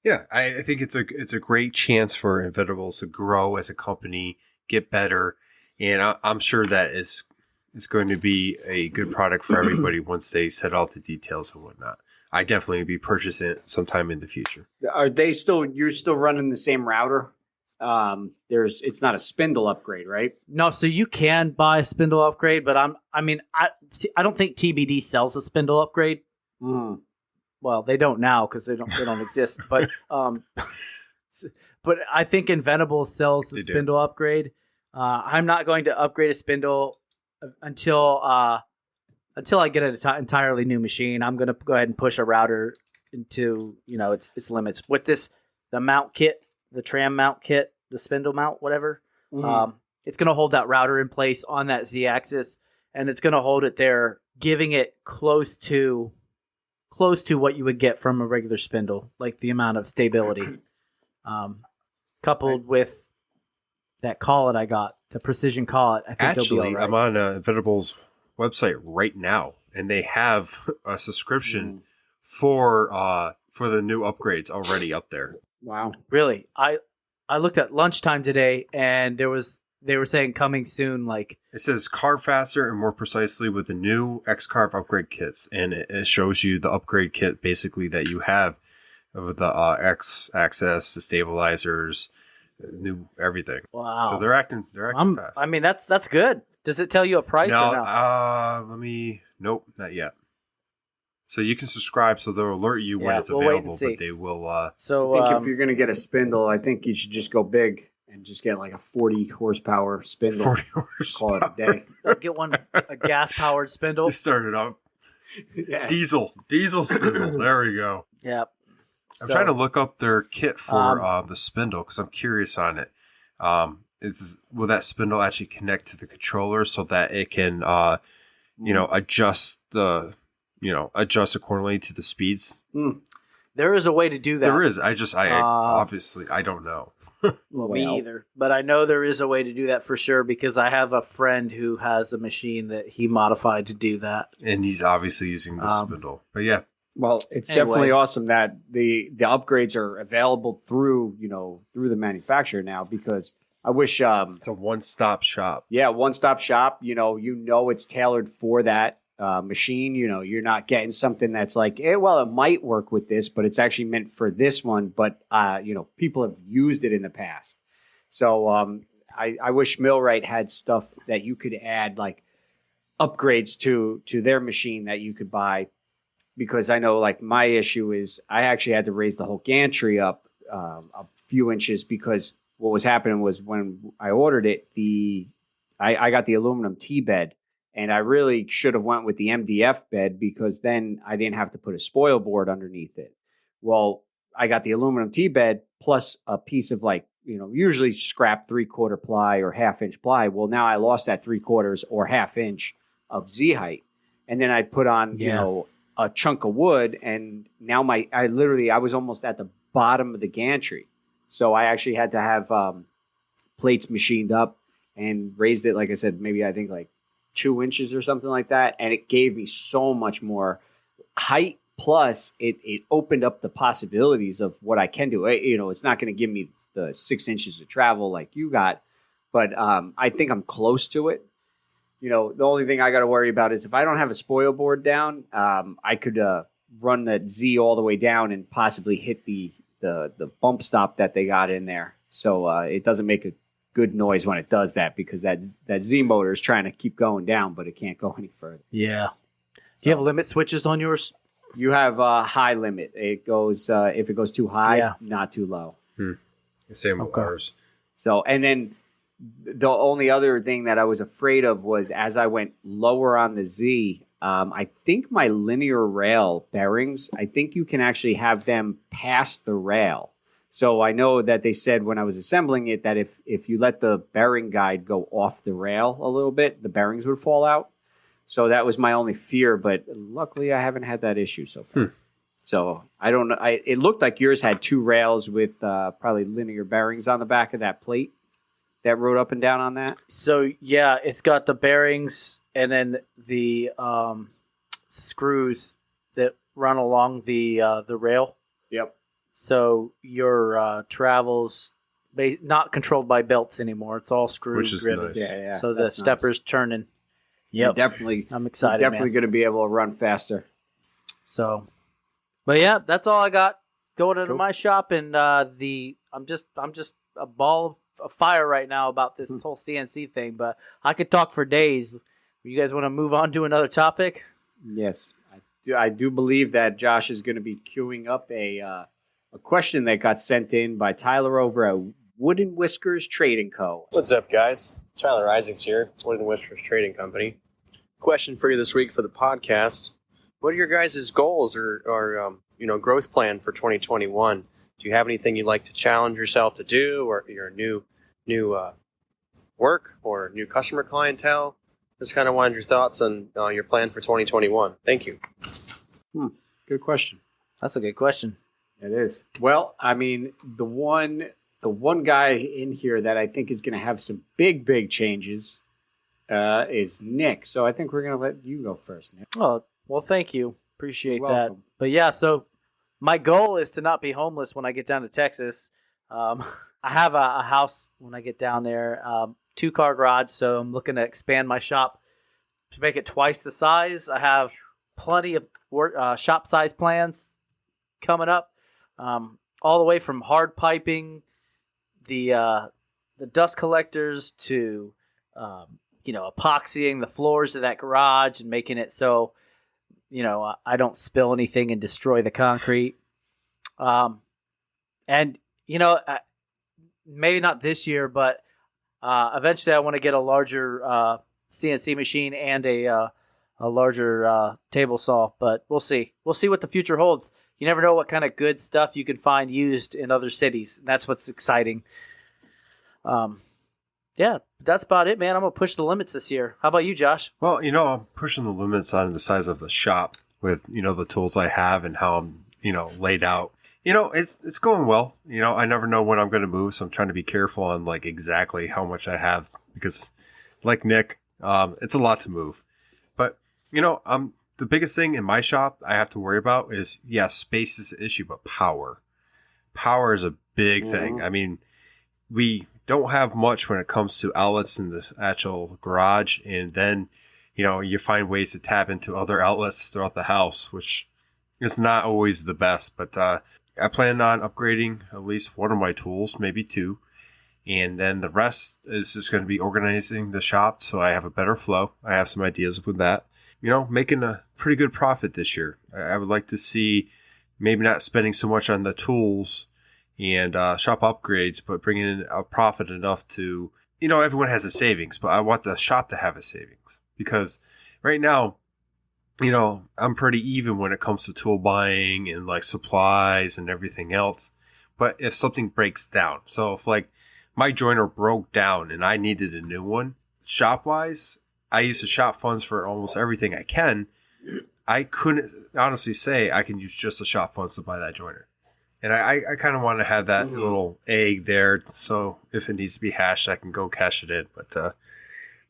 Yeah, I think it's a great chance for Inventables to grow as a company, get better, and I'm sure that it's going to be a good product for everybody once they set out the details and whatnot. I definitely be purchasing it sometime in the future. Are they still? You're still running the same router? It's not a spindle upgrade, right? No, so you can buy a spindle upgrade, but I don't think TBD sells a spindle upgrade. Mm. Well, they don't now because they don't exist. But but I think Inventables sells a spindle upgrade. I'm not going to upgrade a spindle until I get an entirely new machine. I'm going to go ahead and push a router into its limits with the mount kit, the tram mount kit, the spindle mount, whatever. Mm. It's going to hold that router in place on that Z-axis, and it's going to hold it there, giving it close to what you would get from a regular spindle, like the amount of stability, coupled with that collet I got, the precision collet. I think Actually, they'll be all right. I'm on Inventables website right now, and they have a subscription for the new upgrades already up there. Wow. Really, I looked at lunchtime today, and they were saying coming soon. Like It says carve faster and more precisely with the new X-Carve upgrade kits, and it shows you the upgrade kit basically that you have with the X-axis, the stabilizers, new everything. wow, So they're acting fast. I mean, that's good. Does it tell you a price No, or no? nope, not yet. So you can subscribe, so they'll alert you when Yeah, it's we'll wait and available, see. but they will. So I think if you're going to get a spindle, I think you should just go big and just get like a 40 horsepower spindle. 40 horsepower. Call it a day. get a gas powered spindle. They started up. Yes. Diesel spindle. There we go. Yeah. I'm trying to look up their kit for the spindle because I'm curious on it. Will that spindle actually connect to the controller so that it can, adjust accordingly to the speeds? There is a way to do that. There is. Obviously I don't know. Well, me either. But I know there is a way to do that for sure because I have a friend who has a machine that he modified to do that. And he's obviously using the spindle. But yeah. Well, it's Anyway. definitely awesome that the upgrades are available through the manufacturer now, because I wish It's a one-stop shop. yeah, one-stop shop, it's tailored for that machine. You're not getting something that's like, it might work with this, but it's actually meant for this one. But people have used it in the past. So I wish Millwright had stuff that you could add, like upgrades to their machine that you could buy. Because I know, like, my issue is I actually had to raise the whole gantry up a few inches, because what was happening was when I ordered it, I got the aluminum T-bed, and I really should have went with the MDF bed, because then I didn't have to put a spoil board underneath it. Well, I got the aluminum T-bed plus a piece of, like, usually scrap 3/4 ply or 1/2 inch ply. Well, now I lost that 3/4 or 1/2 inch of Z height, and then I put on a chunk of wood, and now I was almost at the bottom of the gantry. So I actually had to have plates machined up and raised it, like I said, maybe I think like 2 inches or something like that. And it gave me so much more height. Plus it opened up the possibilities of what I can do. It's not going to give me the 6 inches of travel like you got, but I think I'm close to it. The only thing I got to worry about is if I don't have a spoil board down, I could run the Z all the way down and possibly hit the bump stop that they got in there. So it doesn't make a good noise when it does that, because that Z motor is trying to keep going down, but it can't go any further. Yeah. Do you have limit switches on yours? You have a high limit. It goes if it goes too high, not too low. Same with ours. So, and then the only other thing that I was afraid of was as I went lower on the Z, I think my linear rail bearings, I think you can actually have them pass the rail. So I know that they said when I was assembling it that if you let the bearing guide go off the rail a little bit, the bearings would fall out. So that was my only fear, but luckily I haven't had that issue so far. So I don't know. It looked like yours had 2 rails with probably linear bearings on the back of that plate that rode up and down on that. So yeah, it's got the bearings and then the screws that run along the rail. Yep. So your travel's not controlled by belts anymore. It's all screw Which is driven. nice. Yeah. So the That's stepper's turning. You're Yep. definitely, I'm excited. definitely Man. going to be able to run faster. So, but yeah, that's all I got going into Cool. my shop, and I'm just a ball of fire right now about this whole CNC thing. But I could talk for days. You guys want to move on to another topic? Yes, I do believe that Josh is going to be queuing up a question that got sent in by Tyler over at Wooodenwhiskerstradingco. What's up, guys? Tyler Isaacs here, Wooden Whiskers Trading Company. Question for you this week for the podcast: what are your guys' goals or growth plan for 2021? Do you have anything you'd like to challenge yourself to do, or your new work or new customer clientele? Just kind of wanted your thoughts on your plan for 2021. Thank you. Good question. That's a good question. It is. Well, I mean, the one guy in here that I think is going to have some big changes is Nick. So I think we're going to let you go first, Nick. Oh, well, thank you. Appreciate You're that. welcome. But yeah, so my goal is to not be homeless when I get down to Texas. I have a house when I get down there, 2-car garage, so I'm looking to expand my shop to make it twice the size. I have plenty of shop size plans coming up, all the way from hard piping, the dust collectors to epoxying the floors of that garage and making it so I don't spill anything and destroy the concrete. And maybe not this year, but eventually I want to get a larger CNC machine and a larger table saw. But we'll see. We'll see what the future holds. You never know what kind of good stuff you can find used in other cities. That's what's exciting. Yeah, that's about it, man. I'm going to push the limits this year. How about you, Josh? Well, I'm pushing the limits on the size of the shop with, the tools I have and how I'm, laid out. It's going well. I never know when I'm going to move, so I'm trying to be careful on like exactly how much I have because like Nick, it's a lot to move. But, the biggest thing in my shop I have to worry about is, yes, space is an issue, but power. Power is a big thing. I mean, we don't have much when it comes to outlets in the actual garage. And then, you find ways to tap into other outlets throughout the house, which is not always the best. But I plan on upgrading at least one of my tools, maybe two. And then the rest is just going to be organizing the shop so I have a better flow. I have some ideas with that. Making a pretty good profit this year. I would like to see maybe not spending so much on the tools and shop upgrades, but bringing in a profit enough to, everyone has a savings, but I want the shop to have a savings because right now, I'm pretty even when it comes to tool buying and like supplies and everything else. But if something breaks down, so if like my joiner broke down and I needed a new one, shop wise, I use the shop funds for almost everything I can. I couldn't honestly say I can use just the shop funds to buy that joiner. And I kind of want to have that little egg there. So if it needs to be hashed, I can go cash it in. But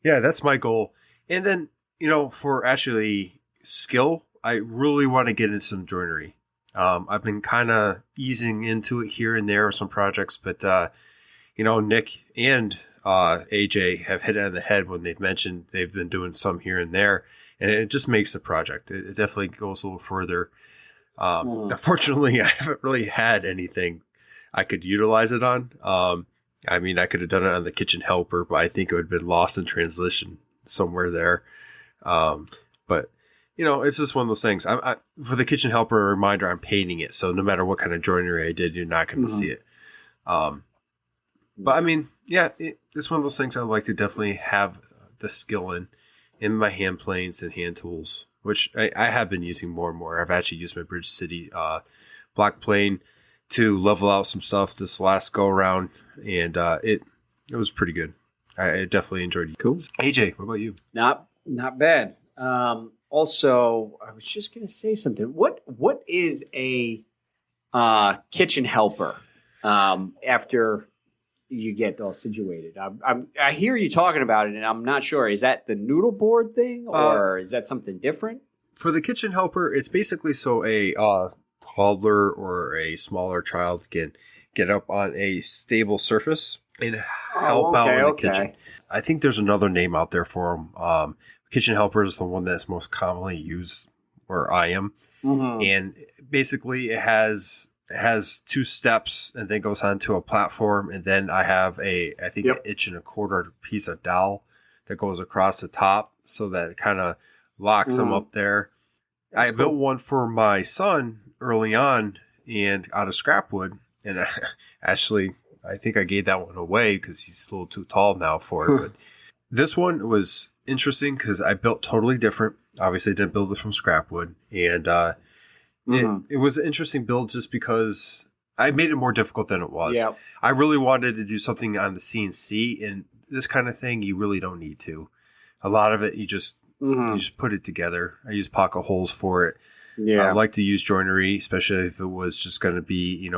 yeah, that's my goal. And then, for actually skill, I really want to get into some joinery. I've been kind of easing into it here and there with some projects, but, Nick and AJ have hit it on the head when they've mentioned they've been doing some here and there, and it just makes the project. It definitely goes a little further. Unfortunately, I haven't really had anything I could utilize it on. I mean, I could have done it on the kitchen helper, but I think it would have been lost in translation somewhere there. But it's just one of those things. For the kitchen helper, a reminder, I'm painting it, so no matter what kind of joinery I did, you're not going to see it. But I mean, yeah, it's one of those things I'd like to definitely have the skill in my hand planes and hand tools, which I have been using more and more. I've actually used my Bridge City block plane to level out some stuff this last go around, and it was pretty good. I definitely enjoyed it. Cool. AJ, what about you? Not bad. Also, I was just going to say something. What is a kitchen helper? After you get all situated. I hear you talking about it, and I'm not sure. Is that the noodle board thing, or is that something different? For the kitchen helper, it's basically so a toddler or a smaller child can get up on a stable surface and help out in the kitchen. I think there's another name out there for them. Kitchen helper is the one that's most commonly used where I am. Mm-hmm. And basically it has 2 steps and then goes onto a platform. And then I have an 1.25 piece of dowel that goes across the top so that it kind of locks them up there. I built one for my son early on and out of scrap wood. And actually, I think I gave that one away because he's a little too tall now for it. But this one was interesting because I built totally different. Obviously, I didn't build it from scrap wood. And it was an interesting build just because I made it more difficult than it was. Yep. I really wanted to do something on the CNC, and this kind of thing, you really don't need to. A lot of it, you just put it together. I use pocket holes for it. Yeah. I like to use joinery, especially if it was just going to be,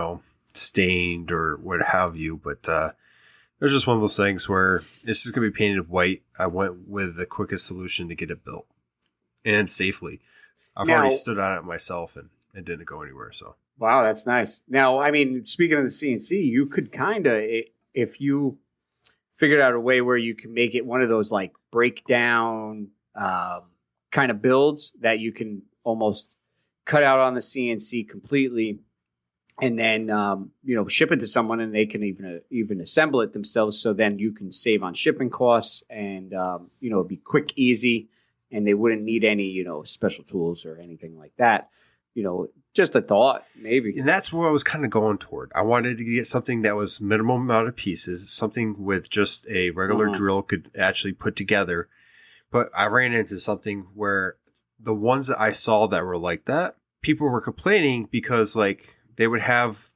stained or what have you. But there's just one of those things where it's just going to be painted white. I went with the quickest solution to get it built and safely. I've already stood on it myself and it didn't go anywhere. So wow, that's nice. Now, I mean, speaking of the CNC, you could kind of, if you figured out a way where you can make it one of those like breakdown kind of builds that you can almost cut out on the CNC completely, and then ship it to someone, and they can even assemble it themselves. So then you can save on shipping costs, and it'd be quick, easy, and they wouldn't need any special tools or anything like that. Just a thought, maybe. And that's where I was kind of going toward. I wanted to get something that was minimum amount of pieces, something with just a regular drill could actually put together. But I ran into something where the ones that I saw that were like that, people were complaining because they would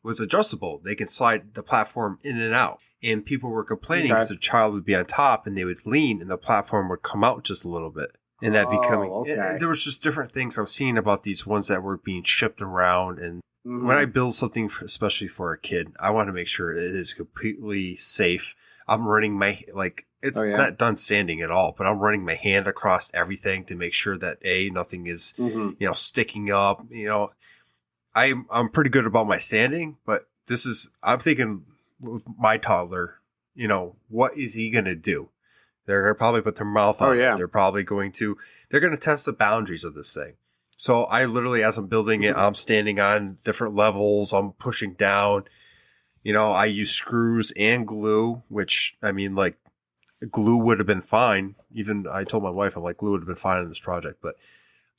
was adjustable. They can slide the platform in and out. And people were complaining because the child would be on top and they would lean and the platform would come out just a little bit. And that there was just different things I'm seeing about these ones that were being shipped around. And when I build something, especially for a kid, I want to make sure it is completely safe. I'm running my, it's not done sanding at all, but I'm running my hand across everything to make sure that nothing is, sticking up. I'm pretty good about my sanding, but I'm thinking with my toddler, what is he going to do? They're going to probably put their mouth on it. They're probably going to test the boundaries of this thing. So I literally, as I'm building it, I'm standing on different levels. I'm pushing down. I use screws and glue, which, glue would have been fine. Even I told my wife, I'm like, glue would have been fine in this project, but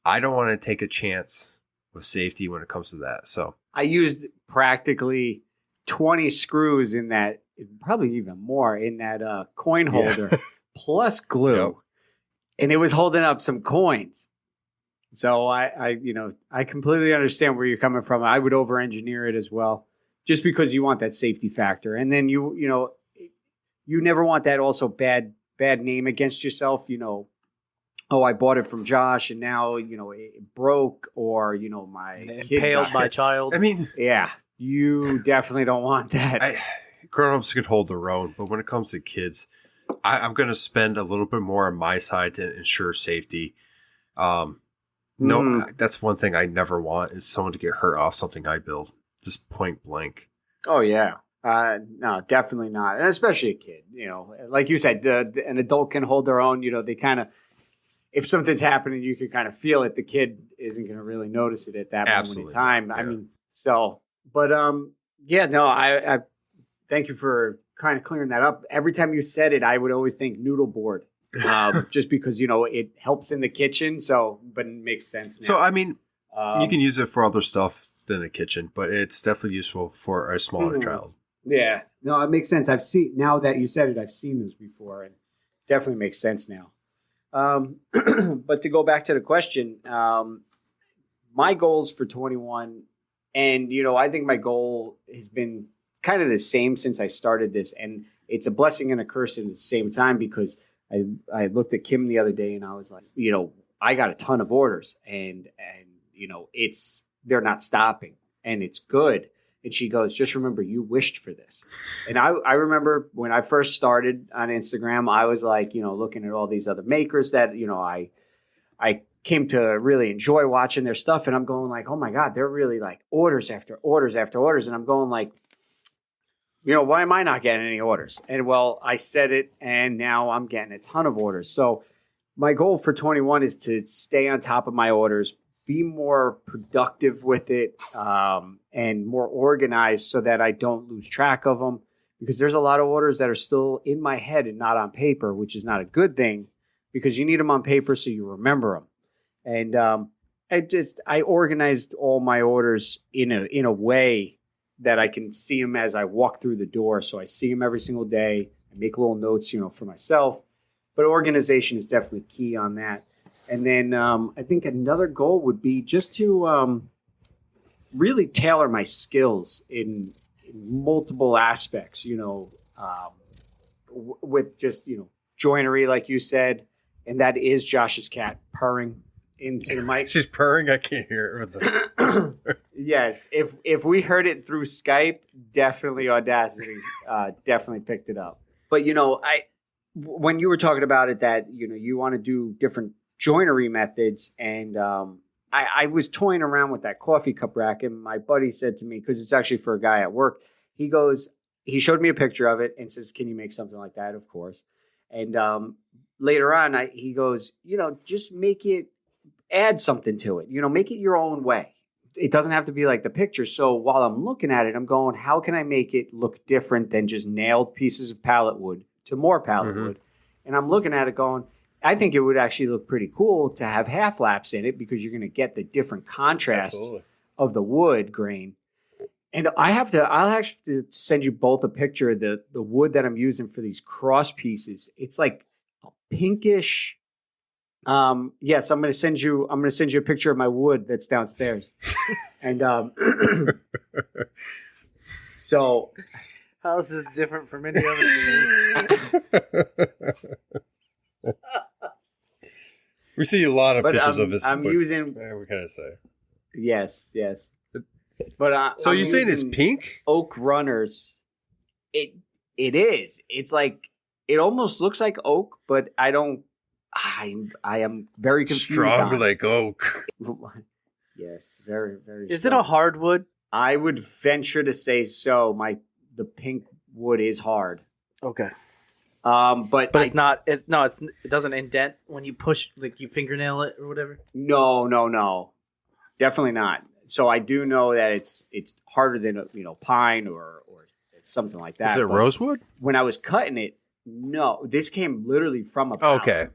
I don't want to take a chance with safety when it comes to that. So I used practically 20 screws in that, probably even more, in that coin holder, plus glue. And it was holding up some coins. So I completely understand where you're coming from. I would over-engineer it as well, just because you want that safety factor. And then you never want that also bad name against yourself. I bought it from Josh and now, it broke, or, my kid impaled my child. You definitely don't want that. Grown-ups could hold their own, but when it comes to kids, I'm going to spend a little bit more on my side to ensure safety. That's one thing I never want is someone to get hurt off something I build. Just point blank. Oh, yeah. No, definitely not. And especially a kid, like you said, an adult can hold their own. They kind of, if something's happening, you can kind of feel it. The kid isn't going to really notice it at that moment in time. Yeah. I thank you for kind of clearing that up. Every time you said it, I would always think noodle board, just because, it helps in the kitchen. But it makes sense now. So, you can use it for other stuff than the kitchen, but it's definitely useful for a smaller child. Yeah. No, it makes sense. Now that you said it, I've seen those before, and definitely makes sense now. But to go back to the question, my goals for 21, and, I think my goal has been kind of the same since I started this, and it's a blessing and a curse at the same time, because I looked at Kim the other day and I was like, I got a ton of orders, and they're not stopping, and it's good. And she goes, just remember, you wished for this. And I remember when I first started on Instagram, I was like, looking at all these other makers that, I came to really enjoy watching their stuff. And I'm going like, oh my God, they're really like orders after orders after orders. And I'm going like, why am I not getting any orders? And well, I said it, and now I'm getting a ton of orders. So my goal for 21 is to stay on top of my orders, be more productive with it, and more organized so that I don't lose track of them, because there's a lot of orders that are still in my head and not on paper, which is not a good thing, because you need them on paper so you remember them. And I organized all my orders in a way that I can see them as I walk through the door. So I see them every single day. I make little notes, for myself. But organization is definitely key on that. And then I think another goal would be just to really tailor my skills in multiple aspects, with just, joinery, like you said. And that is Josh's cat purring into the mic. She's purring. I can't hear it. With the... Yes. If we heard it through Skype, definitely Audacity definitely picked it up. But, when you were talking about it, that, you want to do different joinery methods, and I was toying around with that coffee cup rack, and my buddy said to me, because it's actually for a guy at work, he showed me a picture of it and says, can you make something like that? Of course. And later on, he goes, just add something to it, make it your own way. It doesn't have to be like the picture. So while I'm looking at it, I'm going, how can I make it look different than just nailed pieces of pallet wood to more pallet wood? And I'm looking at it going, I think it would actually look pretty cool to have half laps in it, because you're going to get the different contrasts of the wood grain. And I'll have to send you both a picture of the wood that I'm using for these cross pieces. It's like a pinkish. Yes, I'm going to send you a picture of my wood that's downstairs. And so how is this different from any other? We see a lot of pictures of this. I'm using. What can I say? Yes. But so you're saying it's pink? Oak runners. It is. It's like, it almost looks like oak, but I don't. I am very confused. Strong like oak. Yes, very, very. Is it a hardwood? I would venture to say so. The pink wood is hard. Okay. But it's not. It doesn't indent when you push, like you fingernail it or whatever. No, definitely not. So I do know that it's harder than pine or something like that. Is it rosewood? When I was cutting it, no, this came literally from a pallet. Okay,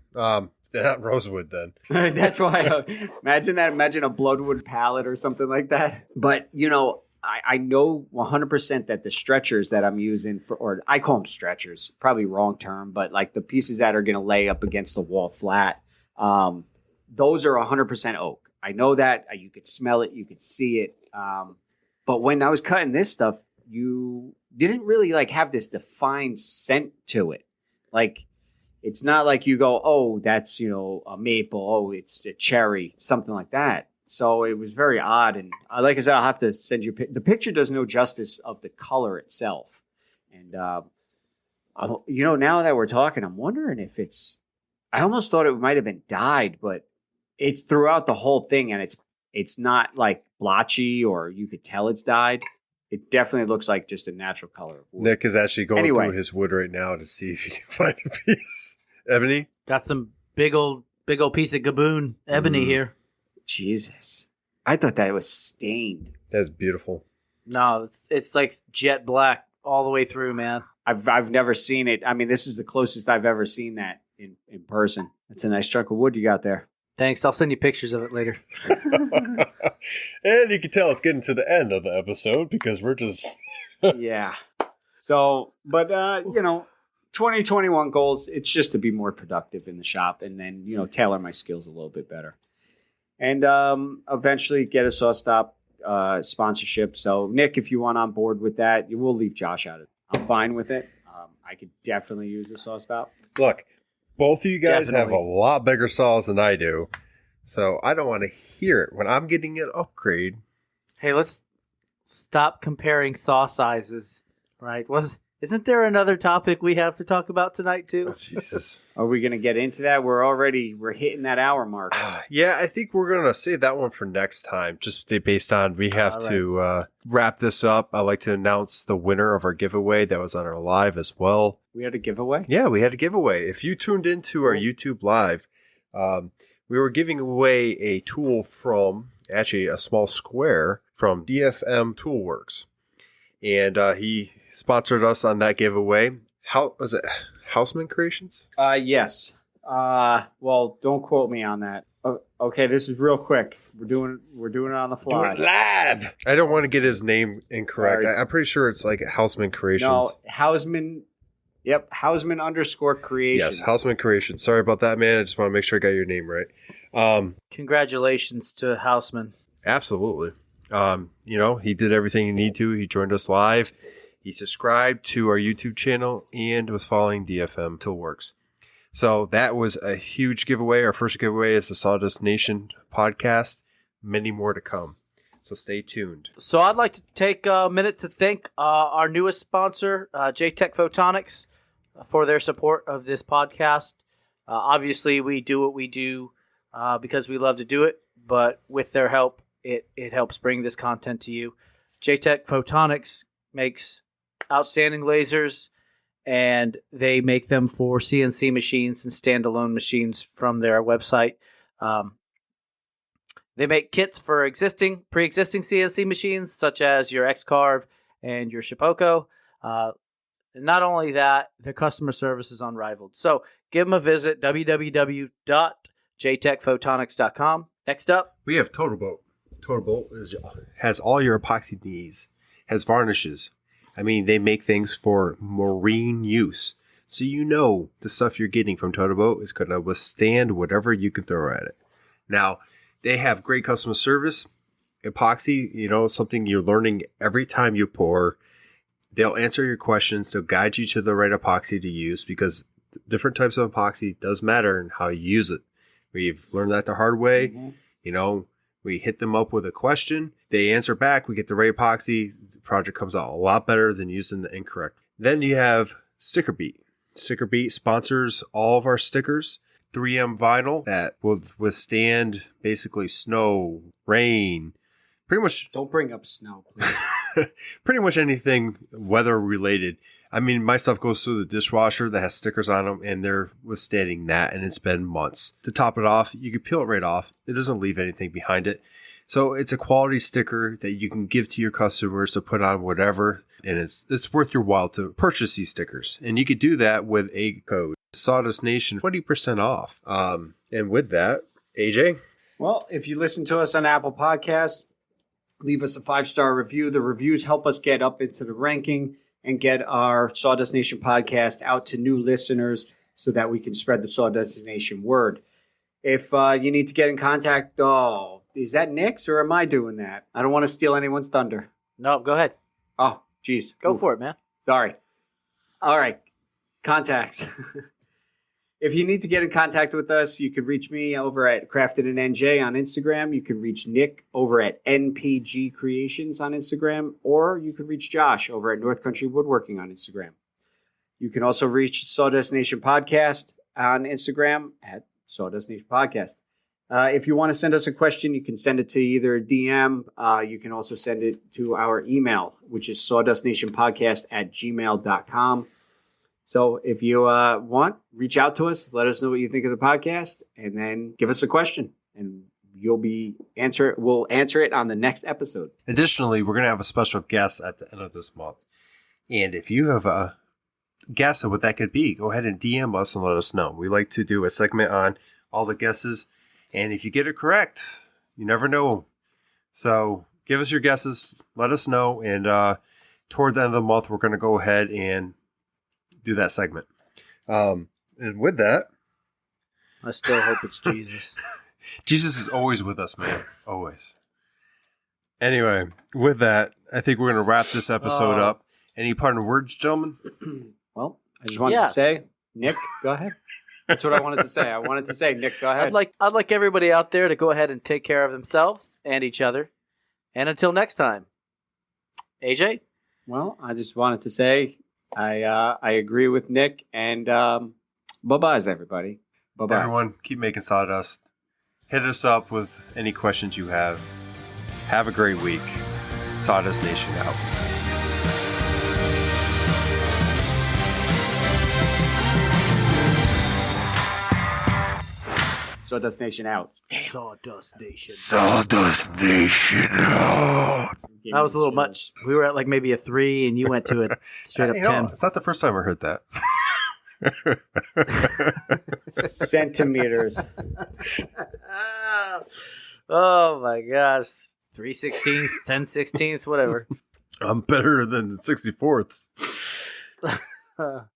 they're not rosewood then. That's why. Imagine a bloodwood pallet or something like that. But I know 100% that the stretchers that I'm using or I call them stretchers, probably wrong term, but like the pieces that are going to lay up against the wall flat, those are 100% oak. I know that. You could smell it, you could see it. But when I was cutting this stuff, you didn't really like have this defined scent to it. Like, it's not like you go, oh, that's a maple, oh, it's a cherry, something like that. So it was very odd. And like I said, I'll have to send you the picture. Does no justice of the color itself. And, now that we're talking, I'm wondering if I almost thought it might have been dyed, but it's throughout the whole thing. And it's not like blotchy or you could tell it's dyed. It definitely looks like just a natural color of wood. Nick is actually going through his wood right now to see if he can find a piece. Ebony? Got some big old piece of gaboon ebony here. Jesus. I thought that was stained. That's beautiful. No, it's like jet black all the way through, man. I've never seen it. I mean, this is the closest I've ever seen that in person. It's a nice chunk of wood you got there. Thanks. I'll send you pictures of it later. And you can tell it's getting to the end of the episode because we're just... Yeah. So, but, 2021 goals, it's just to be more productive in the shop and then, tailor my skills a little bit better. And eventually get a Sawstop sponsorship. So, Nick, if you want on board with that, you will leave Josh out of it. I'm fine with it. I could definitely use a Sawstop. Look, both of you guys have a lot bigger saws than I do. So, I don't want to hear it when I'm getting an upgrade. Hey, let's Stop comparing saw sizes. Right? Isn't there another topic we have to talk about tonight too? Oh, Jesus. Are we going to get into that? We're hitting that hour mark. Yeah, I think we're going to save that one for next time, just based on we have to wrap this up. I'd like to announce the winner of our giveaway that was on our live as well. We had a giveaway? Yeah, we had a giveaway. If you tuned into our YouTube live, we were giving away a tool from, actually a small square from DFM Toolworks. And he sponsored us on that giveaway. How was it? Houseman Creations? Yes. Well, don't quote me on that. Okay, this is real quick. We're doing it on the fly. Do it live. I don't want to get his name incorrect. Sorry. I'm pretty sure it's like Houseman Creations. No, Hausman. Yep, Hausman_Creations. Yes, Houseman Creations. Sorry about that, man. I just want to make sure I got your name right. Congratulations to Houseman. Absolutely. He did everything he needed to. He joined us live. He subscribed to our YouTube channel and was following DFM Toolworks. So that was a huge giveaway. Our first giveaway is the Sawdust Nation podcast. Many more to come. So stay tuned. So I'd like to take a minute to thank our newest sponsor, Jtechphotonics, for their support of this podcast. Obviously, we do what we do because we love to do it, but with their help, it helps bring this content to you. Jtechphotonics makes outstanding lasers, and they make them for CNC machines and standalone machines from their website. They make kits for pre-existing CNC machines, such as your X-Carve and your Shipoko. Not only that, their customer service is unrivaled. So give them a visit, www.jtechphotonics.com. Next up, we have Totalboat. Totalboat has all your epoxy needs, has varnishes. I mean, they make things for marine use. So the stuff you're getting from Totalboat is going to withstand whatever you can throw at it. Now, they have great customer service. Epoxy, something you're learning every time you pour. They'll answer your questions. They'll guide you to the right epoxy to use because different types of epoxy does matter in how you use it. We've learned that the hard way. Mm-hmm. We hit them up with a question. They answer back. We get the right epoxy. The project comes out a lot better than using the incorrect. Then you have StickerBeat. StickerBeat sponsors all of our stickers. 3M vinyl that will withstand basically snow, rain, pretty much. Don't bring up snow, please. Pretty much anything weather related. I mean, my stuff goes through the dishwasher that has stickers on them, and they're withstanding that, and it's been months. To top it off, you can peel it right off. It doesn't leave anything behind it. So it's a quality sticker that you can give to your customers to put on whatever, and it's worth your while to purchase these stickers. And you could do that with a code, Sawdust Nation, 20% off. And with that, AJ? Well, if you listen to us on Apple Podcasts, leave us a 5-star review. The reviews help us get up into the ranking and get our Sawdust Nation podcast out to new listeners so that we can spread the Sawdust Nation word. If you need to get in contact, is that Nick's or am I doing that? I don't want to steal anyone's thunder. No, go ahead. Oh, geez. Go for it, man. Sorry. All right. Contacts. If you need to get in contact with us, you can reach me over at CraftedandNJ on Instagram. You can reach Nick over at NPG Creations on Instagram, or you can reach Josh over at North Country Woodworking on Instagram. You can also reach Sawdust Nation Podcast on Instagram at Sawdust Nation Podcast. If you want to send us a question, you can send it to either a DM. You can also send it to our email, which is sawdustnationpodcast@gmail.com. So if you want, reach out to us. Let us know what you think of the podcast, and then give us a question, and we'll answer it on the next episode. Additionally, we're going to have a special guest at the end of this month. And if you have a guess of what that could be, go ahead and DM us and let us know. We like to do a segment on all the guesses. And if you get it correct, you never know. So give us your guesses. Let us know. And toward the end of the month, we're going to go ahead and do that segment. And with that, I still hope it's Jesus. Jesus is always with us, man. Always. Anyway, with that, I think we're going to wrap this episode up. Any parting words, gentlemen? Well, I just wanted to say, Nick, go ahead. That's what I wanted to say. Nick, go ahead. I'd like everybody out there to go ahead and take care of themselves and each other. And until next time, AJ? Well, I just wanted to say I agree with Nick, and bye-byes, everybody. Bye-bye. Everyone, keep making sawdust. Hit us up with any questions you have. Have a great week. Sawdust Nation out. Sawdust Nation out. Sawdust Nation. Sawdust Nation out. That was a little much. We were at like maybe a 3, and you went to a straight up 10. It's not the first time I heard that. Centimeters. Oh my gosh. 3/16, 10/16, whatever. I'm better than the 64ths.